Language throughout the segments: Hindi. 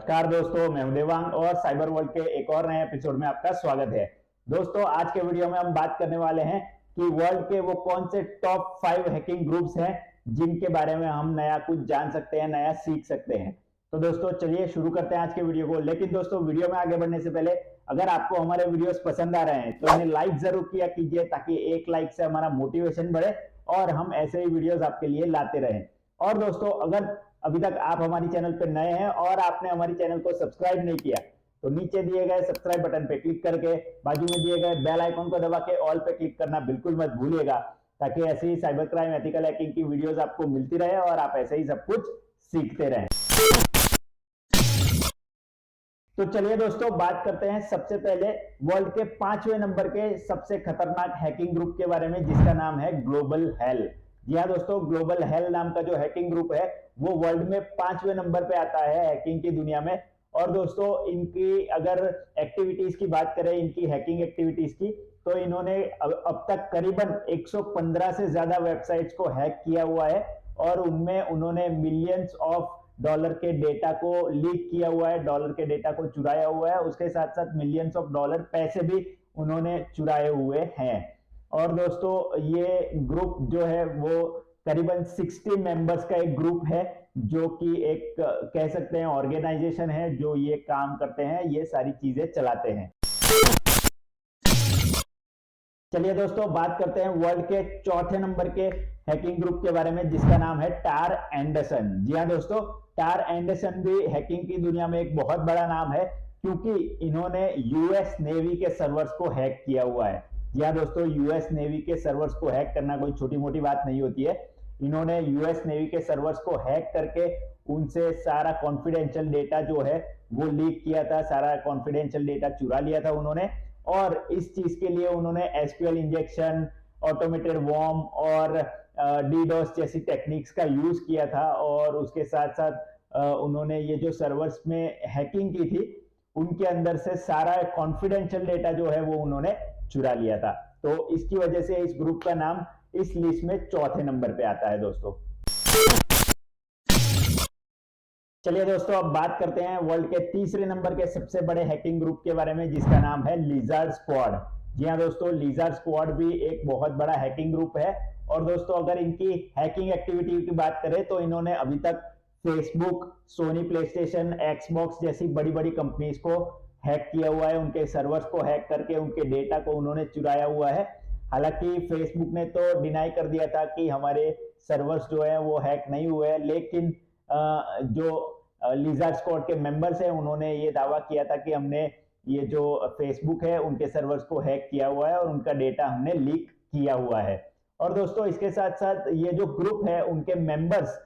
नमस्कार दोस्तों, मैं हूं देवांग और साइबर वर्ल्ड के एक और नए एपिसोड में आपका स्वागत है। दोस्तों, आज के वीडियो में हम बात करने वाले हैं कि वर्ल्ड के वो कौन से टॉप 5 हैकिंग ग्रुप्स हैं जिनके बारे में हम नया कुछ जान सकते हैं, नया सीख सकते हैं। तो दोस्तों चलिए शुरू करते हैं आज के वीडियो को। लेकिन दोस्तों, वीडियो में आगे बढ़ने से पहले अगर आपको हमारे वीडियोस पसंद आ रहे हैं तो इन्हें लाइक जरूर किया कीजिए, ताकि एक लाइक से हमारा मोटिवेशन बढ़े और हम ऐसे ही वीडियोस आपके लिए लाते रहें। और दोस्तों, अगर अभी तक आप हमारी चैनल पर नए हैं और आपने हमारी चैनल को सब्सक्राइब नहीं किया तो नीचे दिए गए सब्सक्राइब बटन पे क्लिक करके बाजू में दिए गए बेल आइकन को दबा के ऑल पे क्लिक करना बिल्कुल मत भूलिएगा, ताकि ऐसे ही साइबर क्राइम, एथिकल हैकिंग की वीडियोस आपको मिलती रहे और आप ऐसे ही सब कुछ सीखते रहें। तो चलिए दोस्तों, बात करते हैं सबसे पहले वर्ल्ड के 5वें नंबर के सबसे खतरनाक हैकिंग ग्रुप के बारे में, जिसका नाम है ग्लोबल हेल। जी हाँ दोस्तों, ग्लोबल हेल नाम का जो हैकिंग ग्रुप है वो वर्ल्ड में 5वें नंबर पे आता है हैकिंग की दुनिया में। और दोस्तों, इनकी अगर एक्टिविटीज की बात करें, इनकी हैकिंग एक्टिविटीज की, तो इन्होंने अब तक करीबन 115 से ज्यादा वेबसाइट्स को हैक किया हुआ है और उनमें उन्होंने मिलियंस ऑफ डॉलर के डेटा को लीक किया हुआ है, डॉलर के डेटा को चुराया हुआ है। उसके साथ साथ मिलियंस ऑफ डॉलर पैसे भी उन्होंने चुराए हुए हैं। और दोस्तों, ये ग्रुप जो है वो करीबन 60 मेंबर्स का एक ग्रुप है, जो कि एक कह सकते हैं ऑर्गेनाइजेशन है जो ये काम करते हैं, ये सारी चीजें चलाते हैं। चलिए दोस्तों, बात करते हैं वर्ल्ड के 4थे नंबर के हैकिंग ग्रुप के बारे में, जिसका नाम है टार एंडरसन। जी हाँ दोस्तों, टार एंडरसन भी हैकिंग की दुनिया में एक बहुत बड़ा नाम है, क्योंकि इन्होंने यूएस नेवी के सर्वर्स को हैक किया हुआ है। जी हाँ दोस्तों, यूएस नेवी के सर्वर्स को हैक करना कोई छोटी मोटी बात नहीं होती है। इन्होंने यूएस नेवी के सर्वर्स को हैक करके उनसे सारा कॉन्फिडेंशियल डेटा जो है वो लीक किया था, सारा कॉन्फिडेंशियल डेटा चुरा लिया था उन्होंने। और इस चीज के लिए उन्होंने एसक्यूएल इंजेक्शन, ऑटोमेटेड वॉर्म और डीडोस जैसी टेक्निक्स का यूज किया था। और उसके साथ साथ उन्होंने ये जो सर्वर्स में हैकिंग की थी, उनके अंदर से सारा कॉन्फिडेंशियल डेटा जो है वो उन्होंने चुरा लिया था। तो इसकी वजह से इस ग्रुप का नाम इस लिस्ट में 4थे नंबर पे आता है दोस्तों। चलिए दोस्तों, अब बात करते हैं वर्ल्ड के 3रे नंबर के सबसे बड़े हैकिंग ग्रुप के बारे में, जिसका नाम है लिजर्ड स्क्वाड। जी हाँ दोस्तों, लिजर्ड स्क्वाड भी एक बहुत बड़ा हैकिंग ग्रुप है। और दोस्तों, अगर इनकी हैकिंग एक्टिविटी की बात करें तो इन्होंने अभी तक फेसबुक, सोनी प्लेस्टेशन, एक्सबॉक्स जैसी बड़ी बड़ी कंपनीज को हैक किया हुआ है। उनके सर्वर्स को हैक करके उनके डेटा को उन्होंने चुराया हुआ है। हालांकि फेसबुक ने तो डिनाई कर दिया था कि हमारे सर्वर्स जो है वो हैक नहीं हुए हैं, लेकिन जो लिजर्ड स्क्वाड के मेंबर्स हैं उन्होंने ये दावा किया था कि हमने ये जो फेसबुक है उनके सर्वर्स को हैक किया हुआ है और उनका डेटा हमने लीक किया हुआ है। और दोस्तों, इसके साथ साथ ये जो ग्रुप है उनके मेंबर्स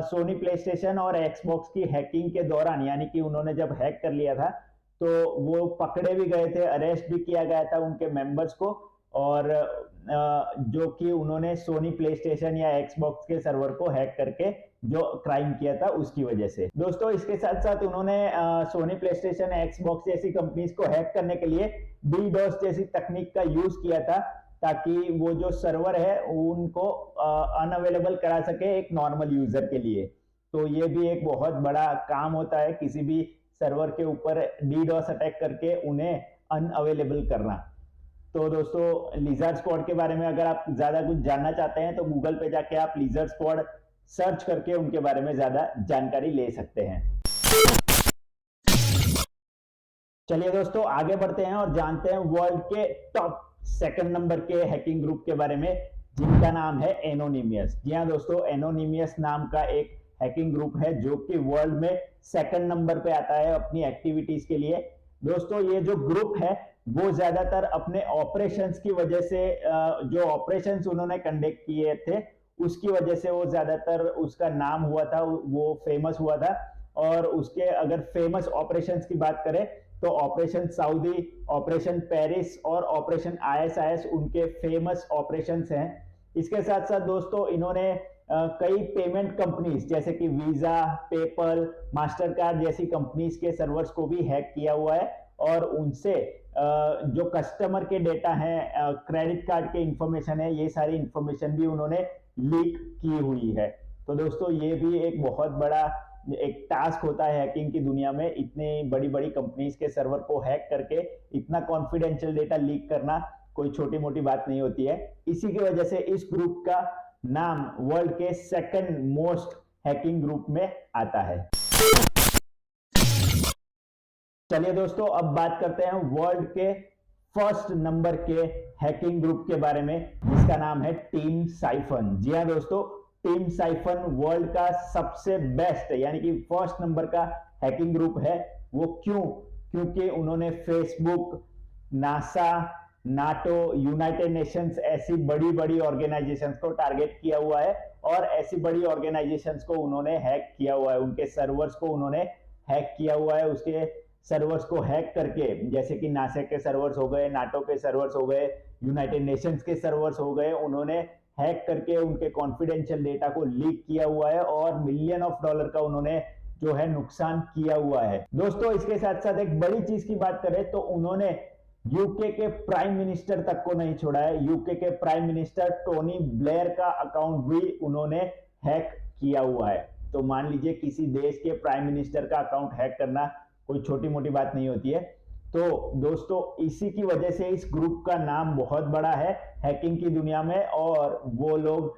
सोनी प्लेस्टेशन और एक्सबॉक्स की हैकिंग के दौरान, यानी कि उन्होंने जब हैक कर लिया था तो वो पकड़े भी गए थे, अरेस्ट भी किया गया था उनके मेंबर्स को। और जो कि उन्होंने सोनी प्लेस्टेशन या एक्सबॉक्स के सर्वर को हैक करके जो क्राइम किया था उसकी वजह से। दोस्तों, इसके साथ साथ उन्होंने सोनी प्लेस्टेशन, एक्सबॉक्स जैसी कंपनीज को हैक करने के लिए डीडोस जैसी तकनीक का यूज किया था, ताकि वो जो सर्वर है उनको अनअवेलेबल करा सके एक नॉर्मल यूजर के लिए। तो ये भी एक बहुत बड़ा काम होता है, किसी भी सर्वर के ऊपर डीडोस अटैक करके उन्हें अनअवेलेबल करना। तो दोस्तों, लिजर्ड स्क्वाड के बारे में अगर आप ज्यादा कुछ जानना चाहते हैं तो गूगल पे जाके आप लिजर्ड स्क्वाड सर्च करके उनके बारे में ज्यादा जानकारी ले सकते हैं। चलिए दोस्तों, आगे बढ़ते हैं और जानते हैं वर्ल्ड के टॉप 2nd नंबर के हैकिंग ग्रुप के बारे में, जिनका नाम है एनोनिमियस। जी हाँ दोस्तों, एनोनिमियस नाम का एक हैकिंग ग्रुप है जो कि वर्ल्ड में 2nd नंबर पे आता है अपनी एक्टिविटीज के लिए। दोस्तों, ये जो ग्रुप है वो ज्यादातर अपने ऑपरेशंस की वजह से, जो ऑपरेशंस उन्होंने कंडक्ट किए थे उसकी वजह से वो ज्यादातर उसका नाम हुआ था, वो फेमस हुआ था। और उसके अगर फेमस ऑपरेशंस की बात करें तो ऑपरेशन सऊदी, ऑपरेशन पेरिस और ऑपरेशन आईएसआईएस उनके फेमस ऑपरेशंस हैं। इसके साथ साथ दोस्तों, इन्होंने कई पेमेंट कंपनीज जैसे कि वीजा, पेपल, मास्टर कार्ड जैसी कंपनीज के सर्वर्स को भी हैक किया हुआ है और उनसे जो कस्टमर के डेटा है, क्रेडिट कार्ड के इंफॉर्मेशन है, ये सारी इंफॉर्मेशन भी उन्होंने लीक की हुई है। तो दोस्तों, ये भी एक बहुत बड़ा एक टास्क होता है हैकिंग की दुनिया में, इतनी बड़ी बड़ी कंपनीज के सर्वर को हैक करके इतना कॉन्फिडेंशियल डेटा लीक करना कोई छोटी मोटी बात नहीं होती है। इसी की वजह से इस ग्रुप का नाम वर्ल्ड के सेकंड मोस्ट हैकिंग ग्रुप में आता है। चलिए दोस्तों, अब बात करते हैं वर्ल्ड के फर्स्ट नंबर के हैकिंग ग्रुप के बारे में, जिसका नाम है टीम साइफन। जी हाँ दोस्तों, टीम साइफन वर्ल्ड का सबसे बेस्ट यानी कि फर्स्ट नंबर का हैकिंग ग्रुप है। वो क्यों? क्योंकि उन्होंने Facebook, NASA, NATO, United Nations ऐसी बड़ी बड़ी ऑर्गेनाइजेशंस को टारगेट किया हुआ है और ऐसी बड़ी ऑर्गेनाइजेशंस को उन्होंने हैक किया हुआ है, उनके सर्वर्स को उन्होंने हैक किया हुआ है। उसके सर्वर्स को हैक करके, जैसे कि नासा के सर्वर्स हो गए, नाटो के सर्वर्स हो गए, यूनाइटेड नेशंस के सर्वर्स हो गए, उन्होंने हैक करके उनके कॉन्फिडेंशियल डेटा को लीक किया हुआ है और मिलियन ऑफ डॉलर का उन्होंने जो है नुकसान किया हुआ है। दोस्तों, इसके साथ साथ एक बड़ी चीज की बात करें तो उन्होंने यूके के प्राइम मिनिस्टर तक को नहीं छोड़ा है। यूके के प्राइम मिनिस्टर टोनी ब्लेयर का अकाउंट भी उन्होंने हैक किया हुआ है। तो मान लीजिए किसी देश के प्राइम मिनिस्टर का अकाउंट हैक करना कोई छोटी मोटी बात नहीं होती है। तो दोस्तों, इसी की वजह से इस ग्रुप का नाम बहुत बड़ा है हैकिंग की दुनिया में और वो लोग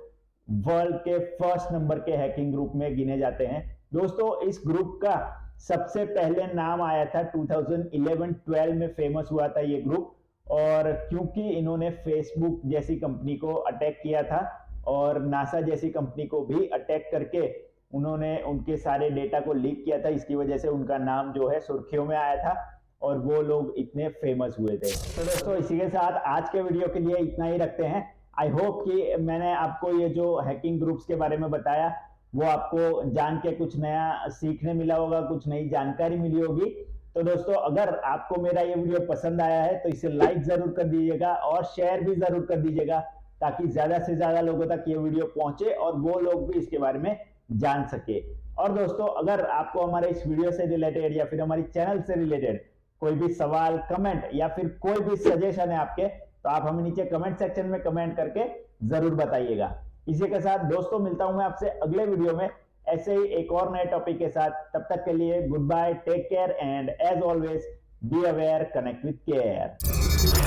वर्ल्ड के फर्स्ट नंबर के हैकिंग ग्रुप में गिने जाते हैं। दोस्तों, इस ग्रुप का सबसे पहले नाम आया था 2011-12 में फेमस हुआ था ये ग्रुप, और क्योंकि इन्होंने फेसबुक जैसी कंपनी को अटैक किया था और नासा जैसी कंपनी को भी अटैक करके उन्होंने उनके सारे डेटा को लीक किया था, इसकी वजह से उनका नाम जो है सुर्खियों में आया था और वो लोग इतने फेमस हुए थे। तो दोस्तों, इसी के साथ आज के वीडियो के लिए इतना ही रखते हैं। आई होप कि मैंने आपको ये जो हैकिंग ग्रुप्स के बारे में बताया वो आपको जान के कुछ नया सीखने मिला होगा, कुछ नई जानकारी मिली होगी। तो दोस्तों, अगर आपको मेरा ये वीडियो पसंद आया है तो इसे लाइक जरूर कर दीजिएगा और शेयर भी जरूर कर दीजिएगा, ताकि ज्यादा से ज्यादा लोगों तक ये वीडियो पहुंचे और वो लोग भी इसके बारे में जान सके। और दोस्तों, अगर आपको हमारे इस वीडियो से रिलेटेड या फिर हमारी चैनल से रिलेटेड कोई भी सवाल, कमेंट या फिर कोई भी सजेशन है आपके, तो आप हमें नीचे कमेंट सेक्शन में कमेंट करके जरूर बताइएगा। इसी के साथ दोस्तों, मिलता हूं मैं आपसे अगले वीडियो में ऐसे ही एक और नए टॉपिक के साथ। तब तक के लिए goodbye, take care and as always be aware, connect with care.